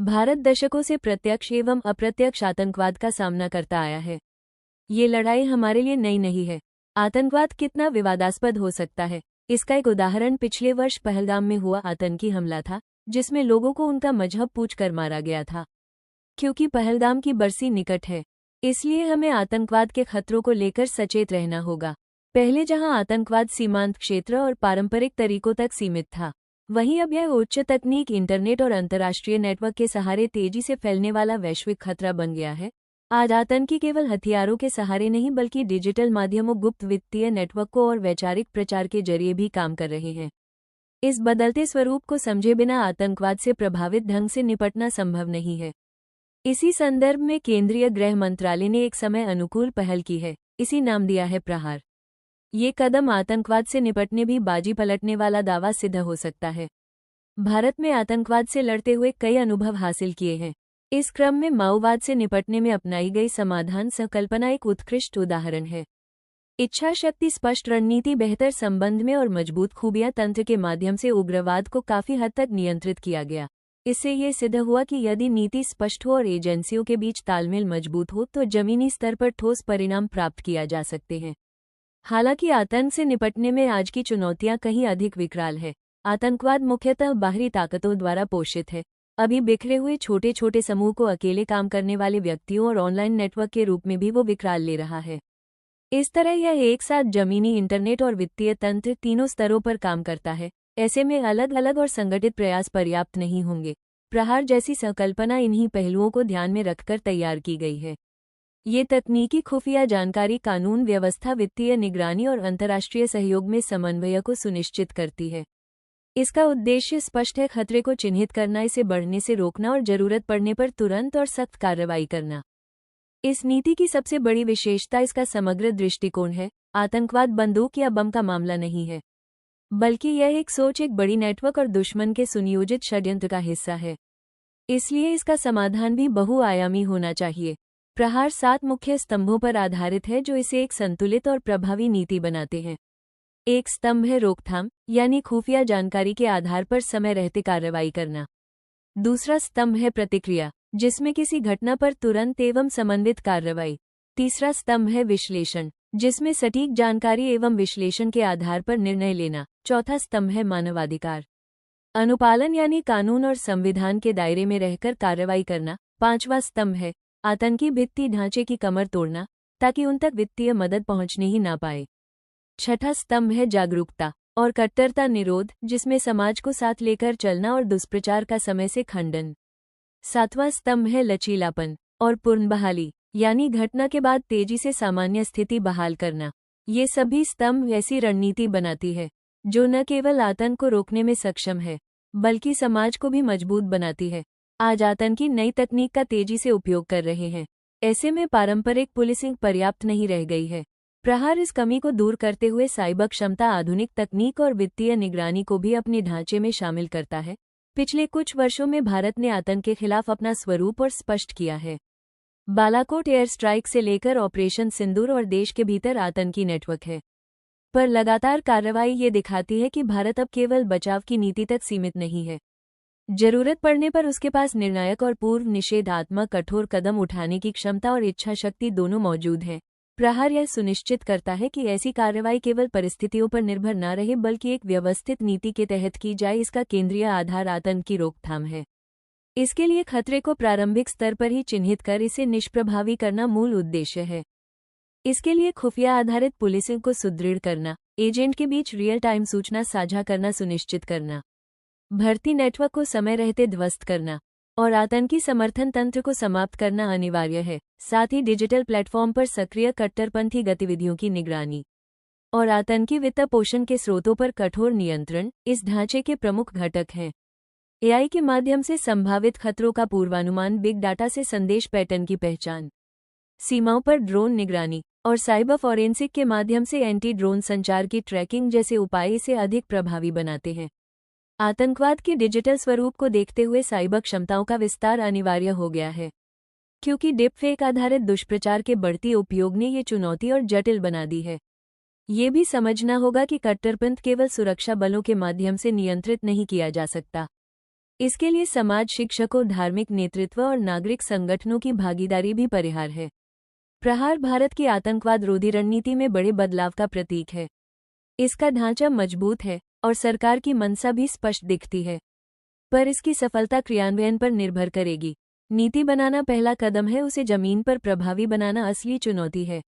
भारत दशकों से प्रत्यक्ष एवं अप्रत्यक्ष आतंकवाद का सामना करता आया है। ये लड़ाई हमारे लिए नई नहीं है। आतंकवाद कितना विवादास्पद हो सकता है, इसका एक उदाहरण पिछले वर्ष पहलगाम में हुआ आतंकी हमला था, जिसमें लोगों को उनका मजहब पूछकर मारा गया था। क्योंकि पहलगाम की बरसी निकट है, इसलिए हमें आतंकवाद के खतरों को लेकर सचेत रहना होगा। पहले जहां आतंकवाद सीमांत क्षेत्र और पारंपरिक तरीकों तक सीमित था, वहीं अब यह उच्च तकनीक, इंटरनेट और अंतर्राष्ट्रीय नेटवर्क के सहारे तेजी से फैलने वाला वैश्विक खतरा बन गया है। आज आतंकी केवल हथियारों के सहारे नहीं बल्कि डिजिटल माध्यमों, गुप्त वित्तीय नेटवर्कों और वैचारिक प्रचार के जरिए भी काम कर रहे हैं। इस बदलते स्वरूप को समझे बिना आतंकवाद से प्रभावित ढंग से निपटना संभव नहीं है। इसी संदर्भ में केंद्रीय गृह मंत्रालय ने एक समय अनुकूल पहल की है, इसी नाम दिया है प्रहार। ये कदम आतंकवाद से निपटने भी बाजी पलटने वाला दावा सिद्ध हो सकता है। भारत में आतंकवाद से लड़ते हुए कई अनुभव हासिल किए हैं। इस क्रम में माओवाद से निपटने में अपनाई गई समाधान संकल्पना एक उत्कृष्ट उदाहरण है। इच्छा शक्ति, स्पष्ट रणनीति, बेहतर संबंध में और मजबूत खूबियां तंत्र के माध्यम से उग्रवाद को काफी हद तक नियंत्रित किया गया। इससे ये सिद्ध हुआ कि यदि नीति स्पष्ट हो और एजेंसियों के बीच तालमेल मजबूत हो तो जमीनी स्तर पर ठोस परिणाम प्राप्त किया जा सकते हैं। हालांकि आतंक से निपटने में आज की चुनौतियां कहीं अधिक विकराल है। आतंकवाद मुख्यतः बाहरी ताकतों द्वारा पोषित है। अभी बिखरे हुए छोटे छोटे समूह को अकेले काम करने वाले व्यक्तियों और ऑनलाइन नेटवर्क के रूप में भी वो विकराल ले रहा है। इस तरह यह एक साथ जमीनी, इंटरनेट और वित्तीय तंत्र तीनों स्तरों पर काम करता है। ऐसे में अलग अलग और संगठित प्रयास पर्याप्त नहीं होंगे। प्रहार जैसी संकल्पना इन्हीं पहलुओं को ध्यान में रखकर तैयार की गई है। ये तकनीकी खुफिया जानकारी, कानून व्यवस्था, वित्तीय निगरानी और अंतर्राष्ट्रीय सहयोग में समन्वय को सुनिश्चित करती है। इसका उद्देश्य स्पष्ट है: खतरे को चिन्हित करना, इसे बढ़ने से रोकना और जरूरत पड़ने पर तुरंत और सख्त कार्रवाई करना। इस नीति की सबसे बड़ी विशेषता इसका समग्र दृष्टिकोण है। आतंकवाद बंदूक या बम का मामला नहीं है, बल्कि यह एक सोच, एक बड़ी नेटवर्क और दुश्मन के सुनियोजित षड्यंत्र का हिस्सा है। इसलिए इसका समाधान भी बहुआयामी होना चाहिए। प्रहार 7 मुख्य स्तंभों पर आधारित है जो इसे एक संतुलित और प्रभावी नीति बनाते हैं। एक स्तंभ है रोकथाम, यानी खुफिया जानकारी के आधार पर समय रहते कार्रवाई करना। दूसरा स्तंभ है प्रतिक्रिया, जिसमें किसी घटना पर तुरंत एवं समन्वित कार्रवाई। तीसरा स्तंभ है विश्लेषण, जिसमें सटीक जानकारी एवं विश्लेषण के आधार पर निर्णय लेना। चौथा स्तंभ है मानवाधिकार, अनुपालन यानी कानून और संविधान के दायरे में रहकर कार्रवाई करना। पांचवा स्तंभ है आतंकी भित्ति ढांचे की कमर तोड़ना, ताकि उन तक वित्तीय मदद पहुंचने ही ना पाए। छठा स्तंभ है जागरूकता और कट्टरता निरोध, जिसमें समाज को साथ लेकर चलना और दुष्प्रचार का समय से खंडन। सातवां स्तंभ है लचीलापन और पुनर्बहाली, यानी घटना के बाद तेजी से सामान्य स्थिति बहाल करना। ये सभी स्तंभ ऐसी रणनीति बनाती है जो न केवल आतंक को रोकने में सक्षम है, बल्कि समाज को भी मजबूत बनाती है। आज आतंकी नई तकनीक का तेजी से उपयोग कर रहे हैं। ऐसे में पारंपरिक पुलिसिंग पर्याप्त नहीं रह गई है। प्रहार इस कमी को दूर करते हुए साइबर क्षमता, आधुनिक तकनीक और वित्तीय निगरानी को भी अपने ढांचे में शामिल करता है। पिछले कुछ वर्षों में भारत ने आतंक के खिलाफ अपना स्वरूप और स्पष्ट किया है। बालाकोट एयर स्ट्राइक से लेकर ऑपरेशन सिंदूर और देश के भीतर आतंकी नेटवर्क है। पर लगातार कार्रवाई ये दिखाती है कि भारत अब केवल बचाव की नीति तक सीमित नहीं है। जरूरत पड़ने पर उसके पास निर्णायक और पूर्व निषेधात्मक कठोर कदम उठाने की क्षमता और इच्छा शक्ति दोनों मौजूद है। प्रहार यह सुनिश्चित करता है कि ऐसी कार्रवाई केवल परिस्थितियों पर निर्भर न रहे, बल्कि एक व्यवस्थित नीति के तहत की जाए। इसका केंद्रीय आधार आतंक की रोकथाम है। इसके लिए खतरे को प्रारंभिक स्तर पर ही चिन्हित कर इसे निष्प्रभावी करना मूल उद्देश्य है। इसके लिए खुफिया आधारित पुलिसिंग को सुदृढ़ करना, एजेंट के बीच रियल टाइम सूचना साझा करना सुनिश्चित करना, भर्ती नेटवर्क को समय रहते ध्वस्त करना और आतंकी समर्थन तंत्र को समाप्त करना अनिवार्य है। साथ ही डिजिटल प्लेटफॉर्म पर सक्रिय कट्टरपंथी गतिविधियों की निगरानी और आतंकी वित्त पोषण के स्रोतों पर कठोर नियंत्रण इस ढांचे के प्रमुख घटक हैं। एआई के माध्यम से संभावित खतरों का पूर्वानुमान, बिग डाटा से संदेश पैटर्न की पहचान, सीमाओं पर ड्रोन निगरानी और साइबर फॉरेंसिक के माध्यम से एंटी ड्रोन संचार की ट्रैकिंग जैसे उपाय इसे अधिक प्रभावी बनाते हैं। आतंकवाद के डिजिटल स्वरूप को देखते हुए साइबर क्षमताओं का विस्तार अनिवार्य हो गया है, क्योंकि डिपफेक आधारित दुष्प्रचार के बढ़ती उपयोग ने ये चुनौती और जटिल बना दी है। ये भी समझना होगा कि कट्टरपंथ केवल सुरक्षा बलों के माध्यम से नियंत्रित नहीं किया जा सकता। इसके लिए समाज, शिक्षकों, धार्मिक नेतृत्व और नागरिक संगठनों की भागीदारी भी परिहार है। प्रहार भारत की आतंकवाद रोधी रणनीति में बड़े बदलाव का प्रतीक है। इसका ढांचा मजबूत है और सरकार की मंशा भी स्पष्ट दिखती है, पर इसकी सफलता क्रियान्वयन पर निर्भर करेगी। नीति बनाना पहला कदम है, उसे जमीन पर प्रभावी बनाना असली चुनौती है।